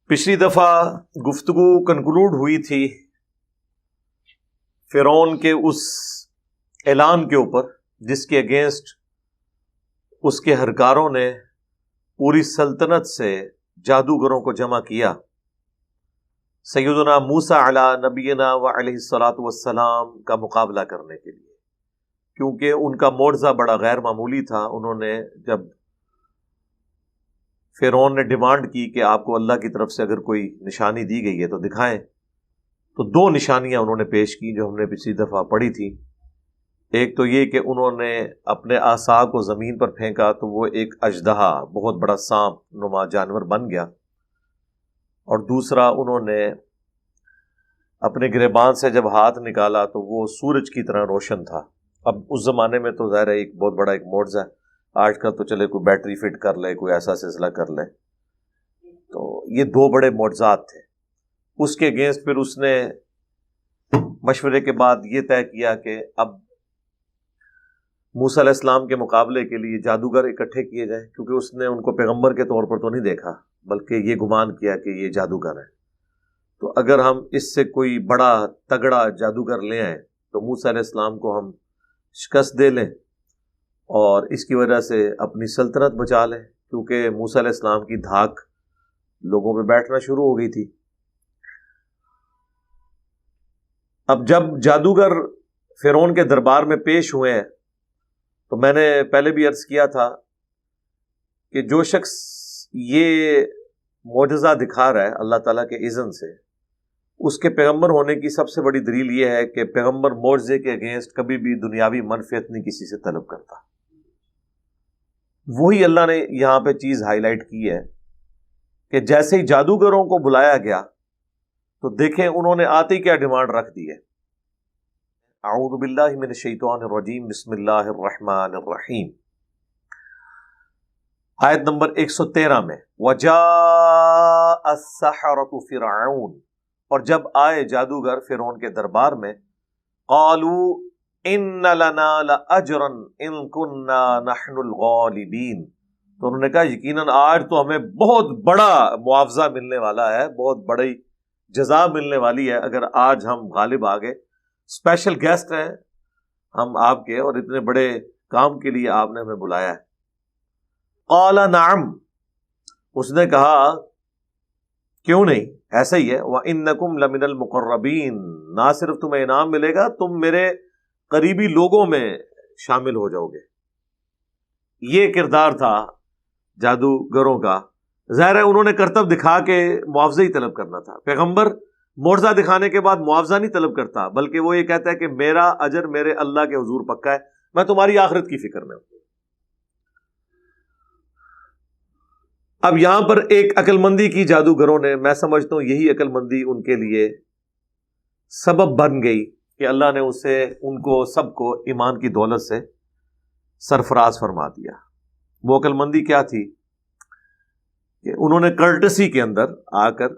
پچھلی دفعہ گفتگو کنکلوڈ ہوئی تھی فرعون کے اس اعلان کے اوپر جس کے اگینسٹ اس کے ہرکاروں نے پوری سلطنت سے جادوگروں کو جمع کیا سیدنا موسیٰ علی نبینا و علیہ الصلاۃ والسلام کا مقابلہ کرنے کے لیے، کیونکہ ان کا معجزہ بڑا غیر معمولی تھا۔ انہوں نے جب فرعون نے ڈیمانڈ کی کہ آپ کو اللہ کی طرف سے اگر کوئی نشانی دی گئی ہے تو دکھائیں، تو دو نشانیاں انہوں نے پیش کی جو ہم نے پچھلی دفعہ پڑھی تھی۔ ایک تو یہ کہ انہوں نے اپنے عصا کو زمین پر پھینکا تو وہ ایک اژدہا، بہت بڑا سانپ نما جانور بن گیا، اور دوسرا انہوں نے اپنے گریبان سے جب ہاتھ نکالا تو وہ سورج کی طرح روشن تھا۔ اب اس زمانے میں تو ظاہر ہے ایک بہت بڑا ایک معجزہ ہے، آج کل تو چلے کوئی بیٹری فٹ کر لے، کوئی ایسا سلسلہ کر لے، تو یہ دو بڑے معجزات تھے۔ اس کے اگینسٹ پھر اس نے مشورے کے بعد یہ طے کیا کہ اب موسیٰ علیہ السلام کے مقابلے کے لیے جادوگر اکٹھے کیے جائیں، کیونکہ اس نے ان کو پیغمبر کے طور پر تو نہیں دیکھا بلکہ یہ گمان کیا کہ یہ جادوگر ہے، تو اگر ہم اس سے کوئی بڑا تگڑا جادوگر لے آئیں تو موسیٰ علیہ السلام کو ہم شکست دے لیں اور اس کی وجہ سے اپنی سلطنت بچا لیں، کیونکہ موسیٰ علیہ السلام کی دھاک لوگوں پہ بیٹھنا شروع ہو گئی تھی۔ اب جب جادوگر فرعون کے دربار میں پیش ہوئے ہیں تو میں نے پہلے بھی عرض کیا تھا کہ جو شخص یہ معجزہ دکھا رہا ہے اللہ تعالیٰ کے اذن سے، اس کے پیغمبر ہونے کی سب سے بڑی دلیل یہ ہے کہ پیغمبر معجزے کے اگینسٹ کبھی بھی دنیاوی منفعت نہیں کسی سے طلب کرتا۔ وہی اللہ نے یہاں پہ چیز ہائی لائٹ کی ہے کہ جیسے ہی جادوگروں کو بلایا گیا تو دیکھیں انہوں نے آتے ہی کیا ڈیمانڈ رکھ دی ہے۔ اعوذ باللہ من الشیطان الرجیم، بسم اللہ الرحمن الرحیم، آیت نمبر 113 میں وَجَاءَ السَّحَرَةُ فِرْعَوْنَ، اور جب آئے جادوگر فرعون کے دربار میں، قالوا ان لنا لاجرا ان كنا نحن الغالبین، تو انہوں نے کہا یقیناً آج تو ہمیں بہت بڑا معاوضہ ملنے والا ہے، بہت بڑی جزا ملنے والی ہے اگر آج ہم غالب آ گئے، اسپیشل گیسٹ ہیں ہم آپ کے، اور اتنے بڑے کام کے لیے آپ نے ہمیں بلایا ہے۔ قال نعم، اس نے کہا کیوں نہیں، ایسا ہی ہے، وَإِنَّكُمْ لَمِنَ الْمُقَرَّبِينَ، نہ صرف تمہیں انعام ملے گا، تم میرے قریبی لوگوں میں شامل ہو جاؤ گے۔ یہ کردار تھا جادوگروں کا۔ ظاہر ہے انہوں نے کرتب دکھا کے معاوضہ ہی طلب کرنا تھا۔ پیغمبر معجزہ دکھانے کے بعد معاوضہ نہیں طلب کرتا، بلکہ وہ یہ کہتا ہے کہ میرا اجر میرے اللہ کے حضور پکا ہے، میں تمہاری آخرت کی فکر میں ہوں۔ اب یہاں پر ایک عقل مندی کی جادوگروں نے، میں سمجھتا ہوں یہی عقل مندی ان کے لیے سبب بن گئی کہ اللہ نے ان کو سب کو ایمان کی دولت سے سرفراز فرما دیا۔ وہ عقل مندی کیا تھی کہ انہوں نے کرٹسی کے اندر آ کر،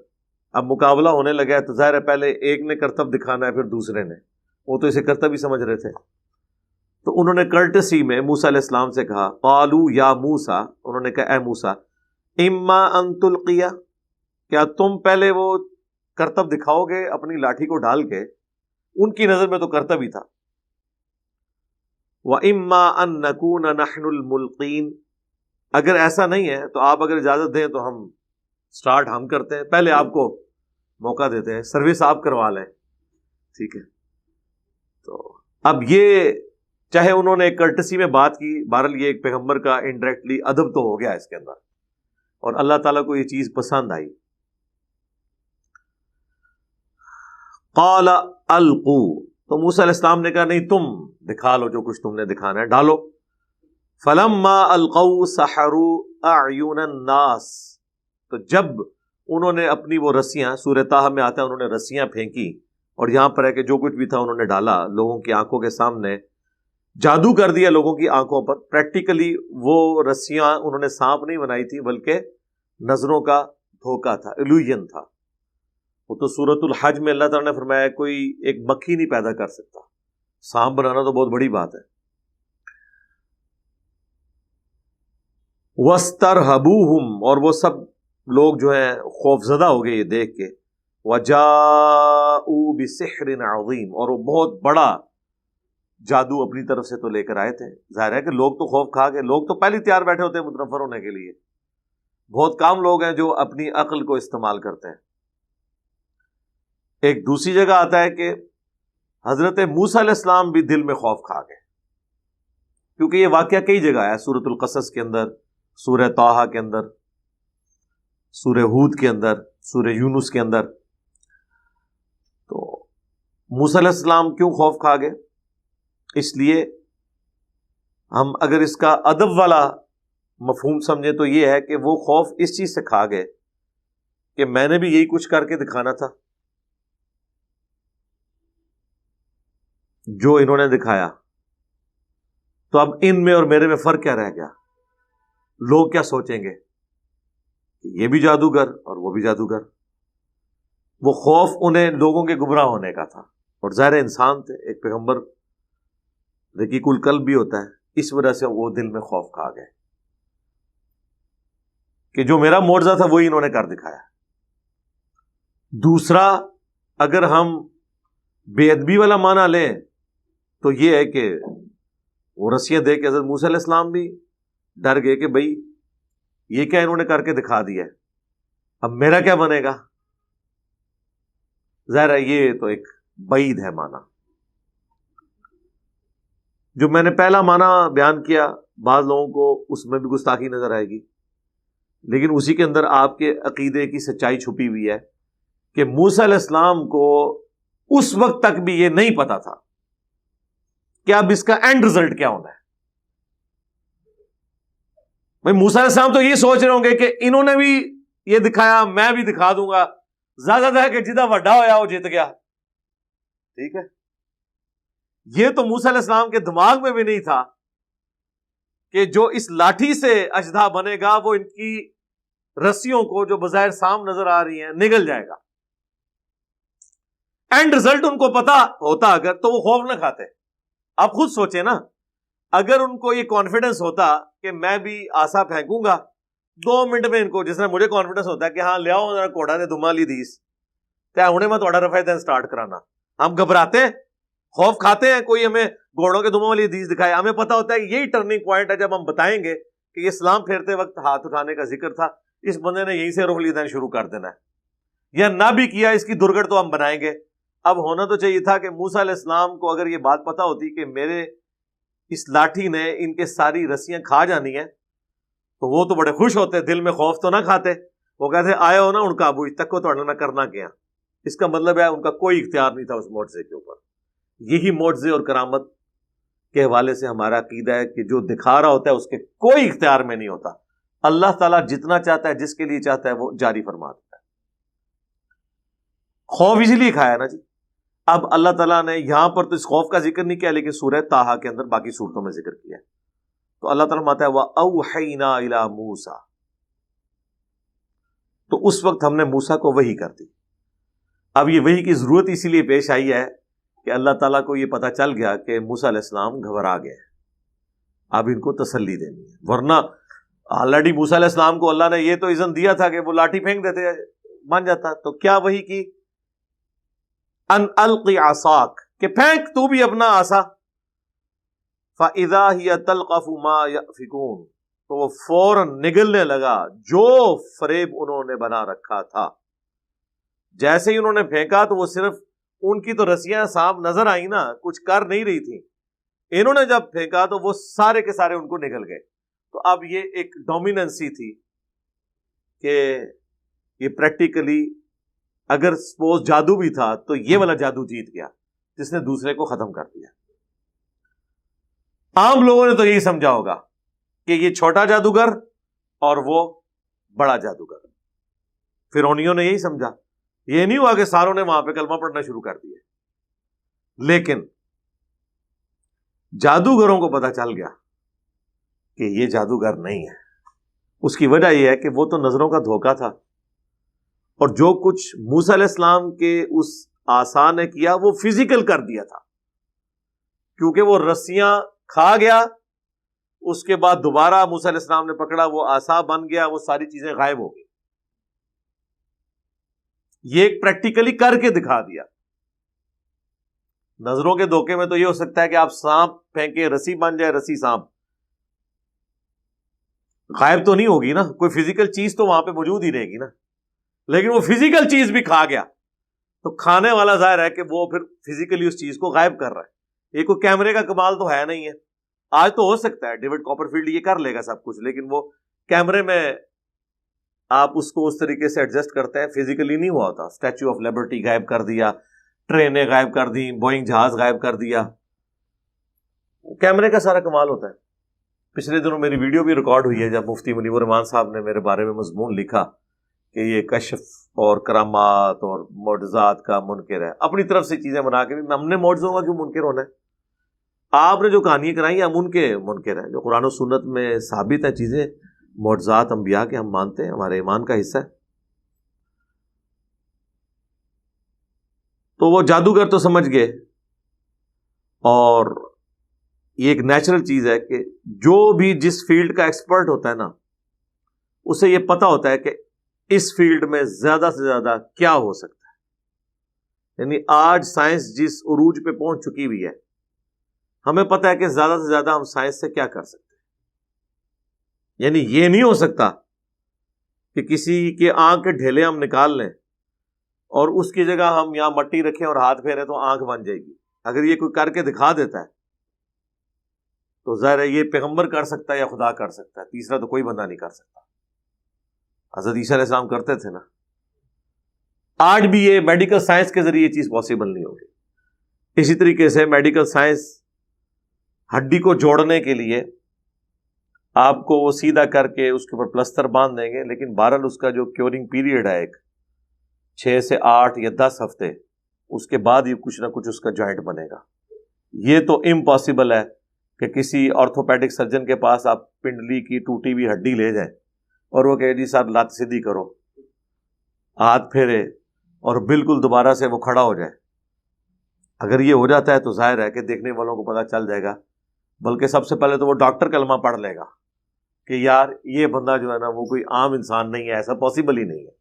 اب مقابلہ ہونے لگا ہے تو ظاہر ہے پہلے ایک نے کرتب دکھانا ہے پھر دوسرے نے، وہ تو اسے کرتب ہی سمجھ رہے تھے، تو انہوں نے کرٹسی میں موسیٰ علیہ السلام سے کہا، قالوا یا موسیٰ، انہوں نے کہا اے موسیٰ، اما ان تلقی، کیا تم پہلے وہ کرتب دکھاؤ گے اپنی لاٹھی کو ڈال کے؟ ان کی نظر میں تو کرتب ہی تھا۔ وَإِمَّا أَن نَّكُونَ نَحْنُ الْمُلْقِينَ، اگر ایسا نہیں ہے تو آپ اگر اجازت دیں تو ہم سٹارٹ ہم کرتے ہیں، پہلے آپ کو موقع دیتے ہیں، سروس آپ کروا لیں، ٹھیک ہے۔ تو اب یہ چاہے انہوں نے کرٹسی میں بات کی، بہرحال یہ ایک پیغمبر کا انڈائریکٹلی ادب تو ہو گیا اس کے اندر، اور اللہ تعالیٰ کو یہ چیز پسند آئی۔ قال القوا، تو موسیٰ علیہ السلام نے کہا نہیں تم دکھا لو جو کچھ تم نے دکھانا ہے، ڈالو۔ فلما القوا سحروا اعین الناس، تو جب انہوں نے اپنی وہ رسیاں، سورہ طٰہٰ میں آتا ہے انہوں نے رسیاں پھینکی، اور یہاں پر ہے کہ جو کچھ بھی تھا انہوں نے ڈالا لوگوں کی آنکھوں کے سامنے، جادو کر دیا لوگوں کی آنکھوں پر۔ پریکٹیکلی وہ رسیاں انہوں نے سانپ نہیں بنائی تھی بلکہ نظروں کا دھوکہ تھا، ایلوژن تھا۔ وہ تو سورۃ الحج میں اللہ تعالیٰ نے فرمایا کوئی ایک مکھی نہیں پیدا کر سکتا، سانپ بنانا تو بہت بڑی بات ہے۔ وَاسْتَرْهَبُوهُمْ، اور وہ سب لوگ جو ہیں خوف زدہ ہو گئے یہ دیکھ کے. وَجَاءُوا بِسِحْرٍ عَظِيمٍ، اور وہ بہت بڑا جادو اپنی طرف سے تو لے کر آئے تھے. ظاہر ہے کہ لوگ تو خوف کھا گئے، لوگ تو پہلے تیار بیٹھے ہوتے ہیں متنفر ہونے کے لیے. بہت کم لوگ ہیں جو اپنی عقل کو استعمال کرتے ہیں. ایک دوسری جگہ آتا ہے کہ حضرت موسیٰ علیہ السلام بھی دل میں خوف کھا گئے، کیونکہ یہ واقعہ کئی جگہ ہے، سورۃ القصص کے اندر، سورہ طٰہٰ کے اندر، سورہ ہود کے اندر، سورہ یونس کے اندر. تو موسیٰ علیہ السلام کیوں خوف کھا گئے؟ اس لیے ہم اگر اس کا ادب والا مفہوم سمجھیں تو یہ ہے کہ وہ خوف اس چیز سے کھا گئے کہ میں نے بھی یہی کچھ کر کے دکھانا تھا جو انہوں نے دکھایا، تو اب ان میں اور میرے میں فرق کیا رہ گیا؟ لوگ کیا سوچیں گے؟ یہ بھی جادوگر اور وہ بھی جادوگر. وہ خوف انہیں لوگوں کے گمراہ ہونے کا تھا، اور ظاہر انسان تھے، ایک پیغمبر رقیق القلب بھی ہوتا ہے، اس وجہ سے وہ دل میں خوف کھا گئے کہ جو میرا معجزہ تھا وہی انہوں نے کر دکھایا. دوسرا، اگر ہم بے ادبی والا معنی لیں تو یہ ہے کہ وہ رسیاں دے کے حضرت موسیٰ علیہ السلام بھی ڈر گئے کہ بھئی یہ کیا انہوں نے کر کے دکھا دیا ہے، اب میرا کیا بنے گا. ظاہر ہے یہ تو ایک بعید ہے معنی. جو میں نے پہلا معنی بیان کیا، بعض لوگوں کو اس میں بھی گستاخی نظر آئے گی، لیکن اسی کے اندر آپ کے عقیدے کی سچائی چھپی ہوئی ہے کہ موسیٰ علیہ السلام کو اس وقت تک بھی یہ نہیں پتا تھا کہ اب اس کا اینڈ رزلٹ کیا ہونا ہے. بھائی موسیٰ علیہ السلام تو یہ سوچ رہے ہوں گے کہ انہوں نے بھی یہ دکھایا، میں بھی دکھا دوں گا، زیادہ ہے کہ جدہ وڈا ہویا وہ جیت گیا. ٹھیک ہے، یہ تو موسیٰ علیہ السلام کے دماغ میں بھی نہیں تھا کہ جو اس لاٹھی سے اژدھا بنے گا وہ ان کی رسیوں کو جو بظاہر سام نظر آ رہی ہیں نگل جائے گا. اینڈ رزلٹ ان کو پتا ہوتا اگر تو وہ خوف نہ کھاتے. آپ خود سوچیں نا، اگر ان کو یہ کانفیڈنس ہوتا کہ میں بھی آسا پھینکوں گا 2 منٹ میں، ان کو جس طرح مجھے کانفیڈنس ہوتا ہے کہ ہاں لے آؤ ذرا کوڑا دے دما لی دیس تے ہنے میں تھوڑا رفع دین سٹارٹ کرانا. ہم گھبراتے ہیں، خوف کھاتے ہیں کوئی ہمیں گھوڑوں کے دموں والی حدیث دکھائے. ہمیں پتا ہوتا ہے کہ یہی ٹرننگ پوائنٹ ہے جب ہم بتائیں گے کہ یہ سلام پھیرتے وقت ہاتھ اٹھانے کا ذکر تھا، اس بندے نے یہیں سے رخ لیدین شروع کر دینا ہے، یا نہ بھی کیا اس کی درگڑ تو ہم بنائیں گے. اب ہونا تو چاہیے تھا کہ موسیٰ علیہ السلام کو اگر یہ بات پتا ہوتی کہ میرے اس لاٹھی نے ان کے ساری رسیاں کھا جانی ہیں تو وہ تو بڑے خوش ہوتے، دل میں خوف تو نہ کھاتے. وہ کہتے آئے ہو نا ان قابو تک کو توڑنا کرنا کیا. اس کا مطلب ہے ان کا کوئی اختیار نہیں تھا اس معجزے کے اوپر. یہی معجزے اور کرامت کے حوالے سے ہمارا عقیدہ ہے کہ جو دکھا رہا ہوتا ہے اس کے کوئی اختیار میں نہیں ہوتا. اللہ تعالیٰ جتنا چاہتا ہے، جس کے لیے چاہتا ہے وہ جاری فرما دیتا ہے. خوف اسی لیے کھایا نا جی. اب اللہ تعالیٰ نے یہاں پر تو اس خوف کا ذکر نہیں کیا، لیکن سورہ طٰہٰ کے اندر باقی صورتوں میں ذکر کیا ہے. تو اللہ تعالیٰ فرماتا ہے وَأَوْحَيْنَا إِلَىٰ مُوسَىٰ، تو اس وقت ہم نے موسیٰ کو وحی کر دی. اب یہ وحی کی ضرورت اسی لیے پیش آئی ہے کہ اللہ تعالیٰ کو یہ پتا چل گیا کہ موسیٰ علیہ السلام گھبرا گئے، اب ان کو تسلی دینی ہے. ورنہ آلریڈی موسیٰ علیہ السلام کو اللہ نے یہ تو اذن دیا تھا کہ وہ لاٹھی پھینک دیتے بن جاتا. تو کیا وحی کی؟ ان القی عصاک، کہ پھینک تو بھی اپنا عصا. فاذا هي تلقف ما يأفكون، تو وہ فوراً نگلنے لگا جو فریب انہوں نے بنا رکھا تھا. جیسے ہی انہوں نے پھینکا تو وہ صرف ان کی تو رسیاں سانپ نظر آئی نا، کچھ کر نہیں رہی تھی. انہوں نے جب پھینکا تو وہ سارے کے سارے ان کو نگل گئے. تو اب یہ ایک ڈومیننسی تھی کہ یہ پریکٹیکلی اگر سپوز جادو بھی تھا تو یہ والا جادو جیت گیا جس نے دوسرے کو ختم کر دیا. عام لوگوں نے تو یہی سمجھا ہوگا کہ یہ چھوٹا جادوگر اور وہ بڑا جادوگر. فرعونیوں نے یہی سمجھا. یہ نہیں ہوا کہ ساروں نے وہاں پہ کلمہ پڑھنا شروع کر دیا. لیکن جادوگروں کو پتا چل گیا کہ یہ جادوگر نہیں ہے. اس کی وجہ یہ ہے کہ وہ تو نظروں کا دھوکہ تھا، اور جو کچھ موسیٰ علیہ السلام کے اس عصا نے کیا وہ فزیکل کر دیا تھا، کیونکہ وہ رسیاں کھا گیا. اس کے بعد دوبارہ موسیٰ علیہ السلام نے پکڑا، وہ عصا بن گیا، وہ ساری چیزیں غائب ہو گئی. یہ ایک پریکٹیکلی کر کے دکھا دیا. نظروں کے دھوکے میں تو یہ ہو سکتا ہے کہ آپ سانپ پھینکے رسی بن جائے، رسی سانپ غائب تو نہیں ہوگی نا، کوئی فزیکل چیز تو وہاں پہ موجود ہی رہے گی نا، لیکن وہ فزیکل چیز بھی کھا گیا تو کھانے والا ظاہر ہے کہ وہ پھر فزیکلی اس چیز کو غائب کر رہا ہے. یہ کوئی کیمرے کا کمال تو ہے نہیں ہے. آج تو ہو سکتا ہے ڈیوڈ کاپرفیلڈ یہ کر لے گا سب کچھ، لیکن وہ کیمرے میں آپ اس کو اس طریقے سے ایڈجسٹ کرتے ہیں، فزیکلی نہیں ہوا ہوتا. اسٹیچو آف لبرٹی غائب کر دیا، ٹرینیں غائب کر دی، بوئنگ جہاز غائب کر دیا، کیمرے کا سارا کمال ہوتا ہے. پچھلے دنوں میری ویڈیو بھی ریکارڈ ہوئی ہے جب مفتی منیب الرحمان صاحب نے میرے بارے میں مضمون لکھا کہ یہ کشف اور کرامات اور معجزات کا منکر ہے. اپنی طرف سے چیزیں بنا کے بھی ہم نے معجزوں کا کیوں منکر ہونا ہے؟ آپ نے جو کہانیاں کرائی ہم ان کے منکر ہیں. جو قرآن و سنت میں ثابت ہیں چیزیں، معجزات انبیاء کے ہم مانتے ہیں، ہمارے ایمان کا حصہ ہے. تو وہ جادوگر تو سمجھ گئے، اور یہ ایک نیچرل چیز ہے کہ جو بھی جس فیلڈ کا ایکسپرٹ ہوتا ہے نا، اسے یہ پتا ہوتا ہے کہ اس فیلڈ میں زیادہ سے زیادہ کیا ہو سکتا ہے. یعنی آج سائنس جس عروج پہ پہنچ چکی ہوئی ہے، ہمیں پتا ہے کہ زیادہ سے زیادہ ہم سائنس سے کیا کر سکتے ہیں. یعنی یہ نہیں ہو سکتا کہ کسی کے آنکھ کے ڈھیلے ہم نکال لیں اور اس کی جگہ ہم یہاں مٹی رکھیں اور ہاتھ پھیریں تو آنکھ بن جائے گی. اگر یہ کوئی کر کے دکھا دیتا ہے تو ظاہر ہے یہ پیغمبر کر سکتا ہے یا خدا کر سکتا ہے، تیسرا تو کوئی بندہ نہیں کر سکتا. حضرت عیسیٰ علیہ السلام کرتے تھے نا. آج بھی یہ میڈیکل سائنس کے ذریعے یہ چیز پاسبل نہیں ہوگی. اسی طریقے سے میڈیکل سائنس ہڈی کو جوڑنے کے لیے آپ کو وہ سیدھا کر کے اس کے اوپر پلستر باندھ دیں گے، لیکن بہرحال اس کا جو کیورنگ پیریڈ ہے ایک 6 سے 8 یا 10 ہفتے، اس کے بعد ہی کچھ نہ کچھ اس کا جوائنٹ بنے گا. یہ تو امپاسبل ہے کہ کسی آرتھوپیڈک سرجن کے پاس آپ پنڈلی کی ٹوٹی ہوئی ہڈی لے جائیں اور وہ کہے جی صاحب لات سیدھی کرو، ہاتھ پھیرے اور بالکل دوبارہ سے وہ کھڑا ہو جائے. اگر یہ ہو جاتا ہے تو ظاہر ہے کہ دیکھنے والوں کو پتہ چل جائے گا، بلکہ سب سے پہلے تو وہ ڈاکٹر کلمہ پڑھ لے گا کہ یار یہ بندہ جو ہے نا وہ کوئی عام انسان نہیں ہے، ایسا پاسبل ہی نہیں ہے.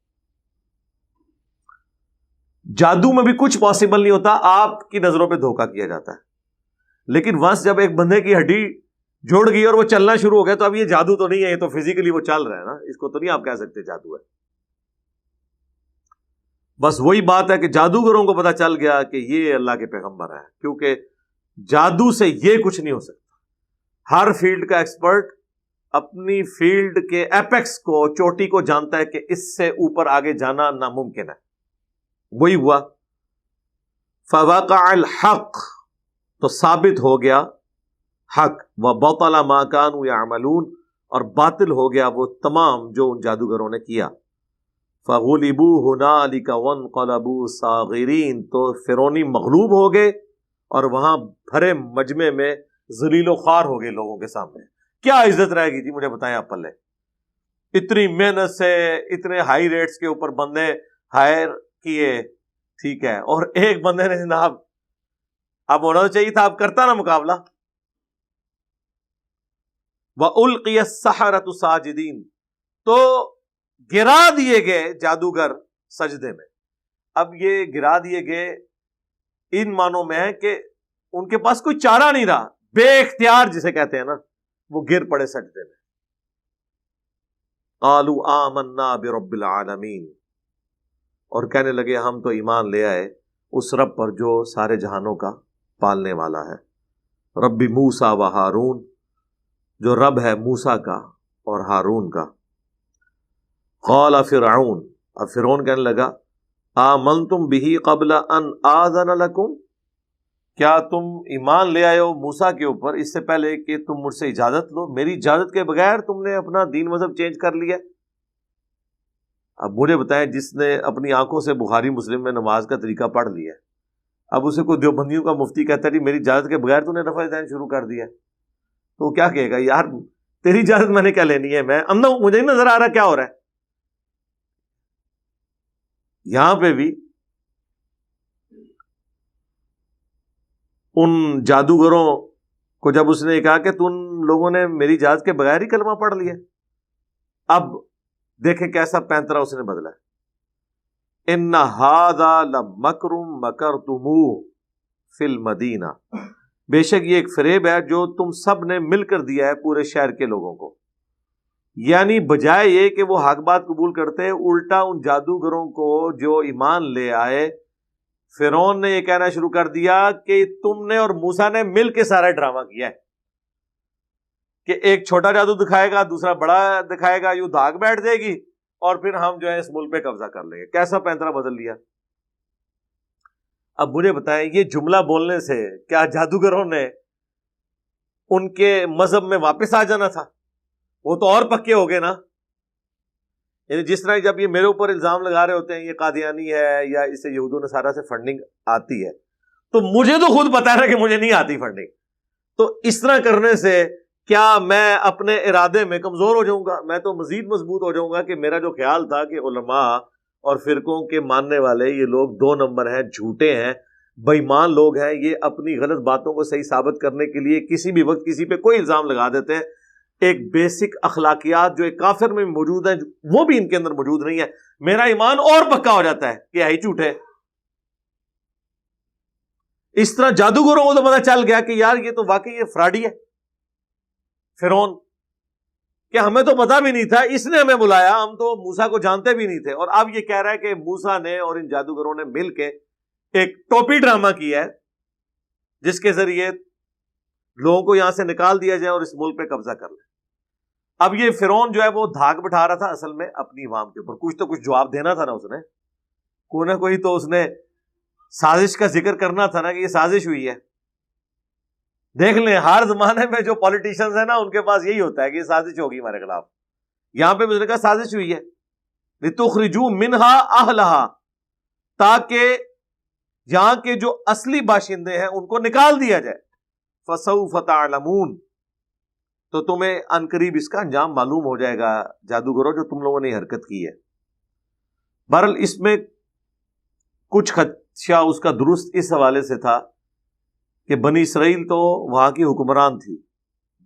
جادو میں بھی کچھ پاسبل نہیں ہوتا، آپ کی نظروں پہ دھوکہ کیا جاتا ہے. لیکن ونس جب ایک بندے کی ہڈی جوڑ گئی اور وہ چلنا شروع ہو گیا تو اب یہ جادو تو نہیں ہے، یہ تو فزیکلی وہ چل رہا ہے نا، اس کو تو نہیں آپ کہہ سکتے جادو ہے. بس وہی بات ہے کہ جادوگروں کو پتا چل گیا کہ یہ اللہ کے پیغمبر ہیں، کیونکہ جادو سے یہ کچھ نہیں ہو سکتا. ہر فیلڈ کا ایکسپرٹ اپنی فیلڈ کے ایپیکس کو، چوٹی کو جانتا ہے کہ اس سے اوپر آگے جانا ناممکن ہے. وہی ہوا. فوقع الحق، تو ثابت ہو گیا حق، وبطل ما كانوا يعملون، اور باطل ہو گیا وہ تمام جو ان جادوگروں نے کیا. فغلبوا هنالك وانقلبوا صاغرین، تو فرعونی مغلوب ہو گئے اور وہاں بھرے مجمع میں ذلیل و خوار ہو گئے لوگوں کے سامنے. کیا عزت رہے گی جی مجھے بتائیں آپ پلے؟ اتنی محنت سے اتنے ہائی ریٹس کے اوپر بندے ہائر کیے، ٹھیک ہے، اور ایک بندے نے جناب اب ہونا تو چاہیے تھا، اب کرتا نا مقابلہ. وَأُلْقِيَ السَّحَرَةُ سَاجِدِينَ، تو گرا دیے گئے جادوگر سجدے میں. اب یہ گرا دیے گئے ان معنوں میں ہے کہ ان کے پاس کوئی چارہ نہیں رہا، بے اختیار جسے کہتے ہیں نا، وہ گر پڑے سجدے میں. قَالُوا آمَنَّا بِرَبِّ الْعَالَمِينَ، اور کہنے لگے ہم تو ایمان لے آئے اس رب پر جو سارے جہانوں کا پالنے والا ہے. رب موسیٰ و ہارون، جو رب ہے موسیٰ کا اور ہارون کا. قال فرعون، اب فرعون کہنے لگا آمنتم بہ قبل ان آذن لکم، کیا تم ایمان لے آئے ہو موسیٰ کے اوپر اس سے پہلے کہ تم مجھ سے اجازت لو؟ میری اجازت کے بغیر تم نے اپنا دین مذہب چینج کر لیا. اب مجھے بتائیں جس نے اپنی آنکھوں سے بخاری مسلم میں نماز کا طریقہ پڑھ لیا، اب اسے کوئی دیوبندیوں کا مفتی کہتا ہے جی میری اجازت کے بغیر تو نے نفل دین شروع کر دیا، تو وہ کیا کہے گا؟ یار تیری اجازت میں نے کیا لینی ہے، میں اندھا ہوں، مجھے نہیں نظر آ رہا کیا ہو رہا ہے. یہاں پہ بھی ان جادوگروں کو جب اس نے کہا کہ تم لوگوں نے میری اجازت کے بغیر ہی کلمہ پڑھ لیا، اب دیکھیں کیسا پینترا اس نے بدلا. ان ھذا لمکر مکرتموہ فی المدینہ، بے شک یہ ایک فریب ہے جو تم سب نے مل کر دیا ہے پورے شہر کے لوگوں کو. یعنی بجائے یہ کہ وہ حق بات قبول کرتے، الٹا ان جادوگروں کو جو ایمان لے آئے، فرعون نے یہ کہنا شروع کر دیا کہ تم نے اور موسیٰ نے مل کے سارا ڈرامہ کیا ہے کہ ایک چھوٹا جادو دکھائے گا، دوسرا بڑا دکھائے گا، یوں دھاگ بیٹھ جائے گی اور پھر ہم جو ہے اس ملک پہ قبضہ کر لیں گے. کیسا پینترا بدل لیا. اب مجھے بتائیں یہ جملہ بولنے سے کیا جادوگروں نے ان کے مذہب میں واپس آ جانا تھا؟ وہ تو اور پکے ہو گئے نا. یعنی جس طرح جب یہ میرے اوپر الزام لگا رہے ہوتے ہیں یہ قادیانی ہے یا اس سے یہود و نصارہ سے فنڈنگ آتی ہے، تو مجھے تو خود پتا ہے کہ مجھے نہیں آتی فنڈنگ. تو اس طرح کرنے سے کیا میں اپنے ارادے میں کمزور ہو جاؤں گا؟ میں تو مزید مضبوط ہو جاؤں گا کہ میرا جو خیال تھا کہ علماء اور فرقوں کے ماننے والے یہ لوگ 2 نمبر ہیں، جھوٹے ہیں، بے ایمان لوگ ہیں، یہ اپنی غلط باتوں کو صحیح ثابت کرنے کے لیے کسی بھی وقت کسی پہ کوئی الزام لگا دیتے ہیں. ایک بیسک اخلاقیات جو ایک کافر میں موجود ہیں وہ بھی ان کے اندر موجود نہیں ہے. میرا ایمان اور پکا ہو جاتا ہے کہ ہی جھوٹے. اس طرح جادوگروں کو تو پتا چل گیا کہ یار یہ تو واقعی یہ فراڈی ہے فرعون، کہ ہمیں تو پتا بھی نہیں تھا، اس نے ہمیں بلایا، ہم تو موسیٰ کو جانتے بھی نہیں تھے. اور اب یہ کہہ رہا ہے کہ موسیٰ نے اور ان جادوگروں نے مل کے ایک ٹوپی ڈرامہ کیا ہے جس کے ذریعے لوگوں کو یہاں سے نکال دیا جائے اور اس ملک پہ قبضہ کر لیں. اب یہ فرعون جو ہے وہ دھاگ بٹھا رہا تھا اصل میں اپنی عوام کے اوپر. کچھ تو کچھ جواب دینا تھا نا اس نے، کوئی نہ کوئی تو اس نے سازش کا ذکر کرنا تھا نا کہ یہ سازش ہوئی ہے. دیکھ لیں ہر زمانے میں جو پولیٹیشنز ہیں نا ان کے پاس یہی ہوتا ہے کہ یہ سازش ہوگی ہمارے خلاف. یہاں پہ اس نے کہا سازش ہوئی ہے لِتُخْرِجُوا مِنْهَا أَهْلَهَا، تاکہ یہاں کے جو اصلی باشندے ہیں ان کو نکال دیا جائے. فَسَوْفَ تَعْلَمُونَ، تو تمہیں عنقریب اس کا انجام معلوم ہو جائے گا جادوگروں جو تم لوگوں نے حرکت کی ہے. بہرحال اس میں کچھ خدشہ اس کا درست اس حوالے سے تھا کہ بنی اسرائیل تو وہاں کی حکمران تھی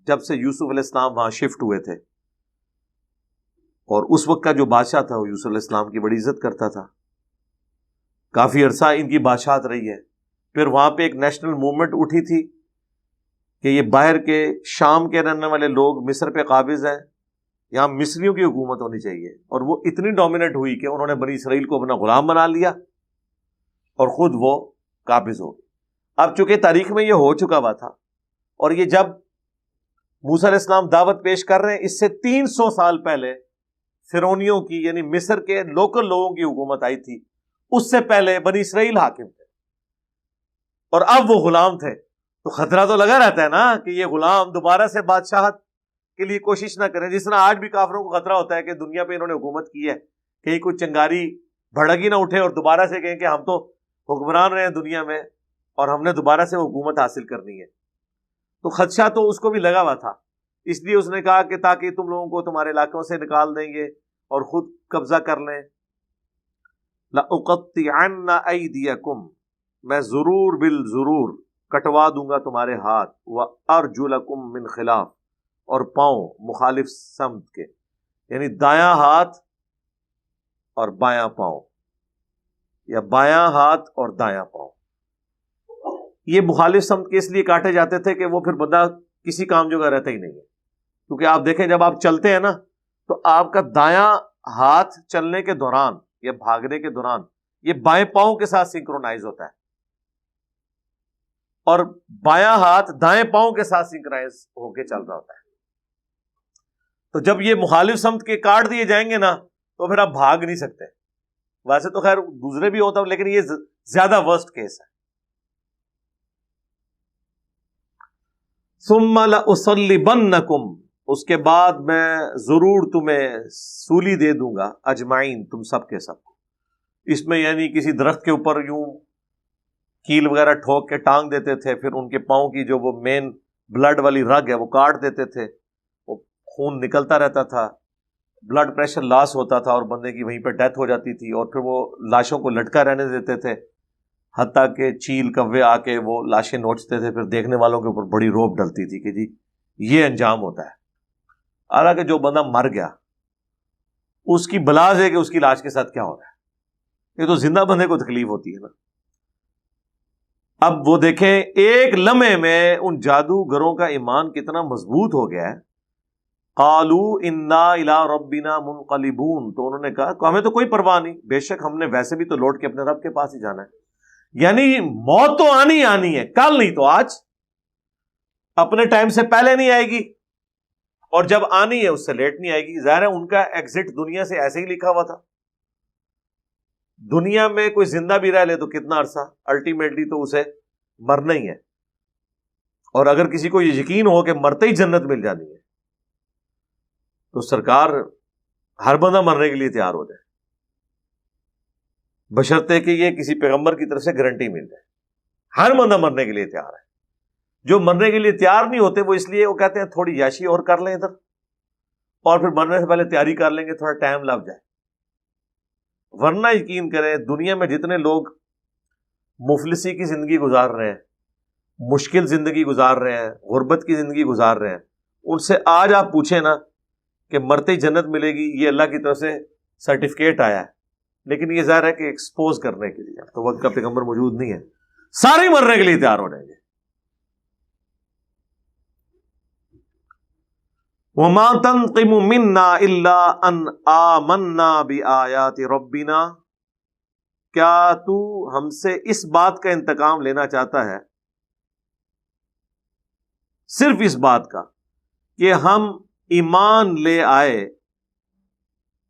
جب سے یوسف علیہ السلام وہاں شفٹ ہوئے تھے، اور اس وقت کا جو بادشاہ تھا وہ یوسف علیہ السلام کی بڑی عزت کرتا تھا. کافی عرصہ ان کی بادشاہت رہی ہے. پھر وہاں پہ ایک نیشنل موومنٹ اٹھی تھی کہ یہ باہر کے شام کے رہنے والے لوگ مصر پہ قابض ہیں، یہاں مصریوں کی حکومت ہونی چاہیے. اور وہ اتنی ڈومیننٹ ہوئی کہ انہوں نے بنی اسرائیل کو اپنا غلام بنا لیا اور خود وہ قابض ہو گئے. اب چونکہ تاریخ میں یہ ہو چکا ہوا تھا، اور یہ جب موسیٰ علیہ السلام دعوت پیش کر رہے ہیں اس سے 300 سال پہلے فرعونیوں کی یعنی مصر کے لوکل لوگوں کی حکومت آئی تھی. اس سے پہلے بنی اسرائیل حاکم تھے اور اب وہ غلام تھے. تو خطرہ تو لگا رہتا ہے نا کہ یہ غلام دوبارہ سے بادشاہت کے لیے کوشش نہ کریں. جس طرح آج بھی کافروں کو خطرہ ہوتا ہے کہ دنیا پہ انہوں نے حکومت کی ہے، کہیں کوئی چنگاری بھڑک ہی نہ اٹھے اور دوبارہ سے کہیں کہ ہم تو حکمران رہے ہیں دنیا میں اور ہم نے دوبارہ سے حکومت حاصل کرنی ہے. تو خدشہ تو اس کو بھی لگا ہوا تھا. اس لیے اس نے کہا کہ تاکہ تم لوگوں کو تمہارے علاقوں سے نکال دیں گے اور خود قبضہ کر لیں. لَأُقَطِّعَنَّ أَيْدِيَكُمْ، میں ضرور بالضرور کٹوا دوں گا تمہارے ہاتھ، وَأَرْجُلَكُمْ مِنْ خِلَافٍ، اور پاؤں مخالف سمت کے، یعنی دایاں ہاتھ اور بایاں پاؤں، یا بایاں ہاتھ اور دایاں پاؤں. یہ مخالف سمت کے اس لیے کاٹے جاتے تھے کہ وہ پھر بندہ کسی کام جگہ رہتا ہی نہیں ہے. کیونکہ آپ دیکھیں جب آپ چلتے ہیں نا تو آپ کا دایاں ہاتھ چلنے کے دوران یا بھاگنے کے دوران یہ بائیں پاؤں کے ساتھ سنکرونائز ہوتا ہے، اور بایاں ہاتھ دائیں پاؤں کے ساتھ سنکرونائز ہو کے چل رہا ہوتا ہے. تو جب یہ مخالف سمت کے کاٹ دیے جائیں گے نا تو پھر آپ بھاگ نہیں سکتے. ویسے تو خیر دوسرے بھی ہوتا لیکن یہ زیادہ ورسٹ کیس ہے. ثم لأصلبنکم، اس کے بعد میں ضرور تمہیں سولی دے دوں گا، اجمعین، تم سب کے سب. اس میں یعنی کسی درخت کے اوپر یوں کیل وغیرہ ٹھوک کے ٹانگ دیتے تھے، پھر ان کے پاؤں کی جو وہ مین بلڈ والی رگ ہے وہ کاٹ دیتے تھے، وہ خون نکلتا رہتا تھا، بلڈ پریشر لاس ہوتا تھا اور بندے کی وہیں پہ ڈیتھ ہو جاتی تھی. اور پھر وہ لاشوں کو لٹکا رہنے دیتے تھے حتیٰ کہ چیل کوے آ کے وہ لاشیں نوچتے تھے. پھر دیکھنے والوں کے اوپر بڑی روب ڈلتی تھی کہ جی یہ انجام ہوتا ہے. حالانکہ جو بندہ مر گیا اس کی بلاز ہے کہ اس کی لاش کے ساتھ کیا ہو رہا ہے. یہ تو زندہ بندے کو تکلیف ہوتی ہے نا. اب وہ دیکھیں ایک لمحے میں ان جادوگروں کا ایمان کتنا مضبوط ہو گیا ہے. قالوا انا الی ربنا منقلبون، تو انہوں نے کہا کہ ہمیں تو کوئی پرواہ نہیں، بے شک ہم نے ویسے بھی تو لوٹ کے اپنے رب کے پاس ہی جانا ہے. یعنی موت تو آنی آنی ہے، کل نہیں تو آج، اپنے ٹائم سے پہلے نہیں آئے گی، اور جب آنی ہے اس سے لیٹ نہیں آئے گی. ظاہر ہے ان کا ایگزٹ دنیا سے ایسے ہی لکھا ہوا تھا. دنیا میں کوئی زندہ بھی رہ لے تو کتنا عرصہ، الٹیمیٹلی تو اسے مرنا ہی ہے. اور اگر کسی کو یہ یقین ہو کہ مرتے ہی جنت مل جانی ہے تو سرکار ہر بندہ مرنے کے لیے تیار ہو جائے، بشرطے کہ یہ کسی پیغمبر کی طرف سے گارنٹی مل جائے. ہر بندہ مرنے کے لیے تیار ہے. جو مرنے کے لیے تیار نہیں ہوتے وہ اس لیے وہ کہتے ہیں تھوڑی یاشی اور کر لیں ادھر، اور پھر مرنے سے پہلے تیاری کر لیں گے، تھوڑا ٹائم لگ جائے. ورنہ یقین کریں دنیا میں جتنے لوگ مفلسی کی زندگی گزار رہے ہیں، مشکل زندگی گزار رہے ہیں، غربت کی زندگی گزار رہے ہیں، ان سے آج آپ پوچھیں نا کہ مرتے ہی جنت ملے گی، یہ اللہ کی طرف سے سرٹیفکیٹ آیا ہے، لیکن یہ ظاہر ہے کہ ایکسپوز کرنے کے لیے تو وقت کا پیغمبر موجود نہیں ہے، سارے مرنے کے لیے تیار ہو جائیں گے. وَمَا تَنْقِمُ مِنَّا إِلَّا أَنْ آمَنَّا بِآيَاتِ رَبِّنَا، کیا تو ہم سے اس بات کا انتقام لینا چاہتا ہے، صرف اس بات کا کہ ہم ایمان لے آئے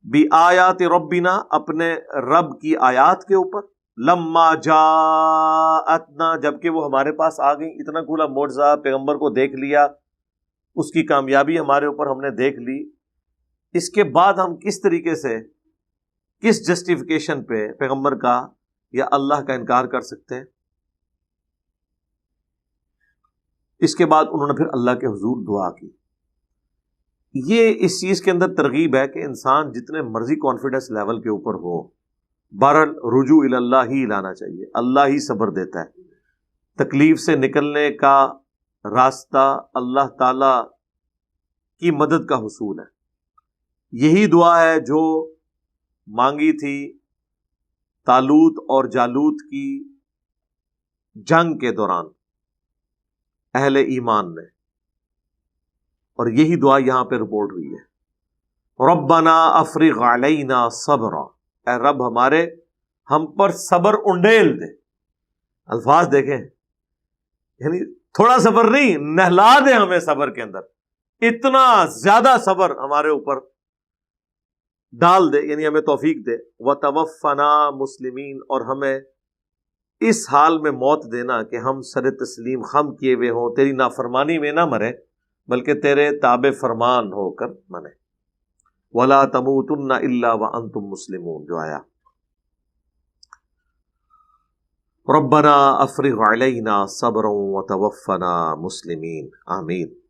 بِآيَاتِ رَبِّنَا، اپنے رب کی آیات کے اوپر، لَمَّا جَاءَتْنَا، جبکہ وہ ہمارے پاس آ گئی. اتنا کھلا معجزہ پیغمبر کو دیکھ لیا، اس کی کامیابی ہمارے اوپر ہم نے دیکھ لی، اس کے بعد ہم کس طریقے سے، کس جسٹیفیکیشن پہ پیغمبر کا یا اللہ کا انکار کر سکتے ہیں؟ اس کے بعد انہوں نے پھر اللہ کے حضور دعا کی. یہ اس چیز کے اندر ترغیب ہے کہ انسان جتنے مرضی کانفیڈنس لیول کے اوپر ہو، بہرحال رجوع الی اللہ ہی لانا چاہیے. اللہ ہی صبر دیتا ہے. تکلیف سے نکلنے کا راستہ اللہ تعالی کی مدد کا حصول ہے. یہی دعا ہے جو مانگی تھی طالوت اور جالوت کی جنگ کے دوران اہل ایمان نے، اور یہی دعا یہاں پہ رپورٹ ہوئی ہے. ربنا افرغ علینا صبرا، اے رب ہمارے ہم پر صبر انڈیل دے. الفاظ دیکھیں، یعنی تھوڑا صبر نہیں، نہلا دے ہمیں صبر کے اندر، اتنا زیادہ صبر ہمارے اوپر ڈال دے، یعنی ہمیں توفیق دے. وتوفنا مسلمین، اور ہمیں اس حال میں موت دینا کہ ہم سر تسلیم خم کیے ہوئے ہوں، تیری نافرمانی میں نہ مرے بلکہ تیرے تابع فرمان ہو کر مرے. ولا تموتن الا وانتم مسلمون جو آیا. ربنا افرغ علینا صبرا وتوفنا مسلمین، آمین.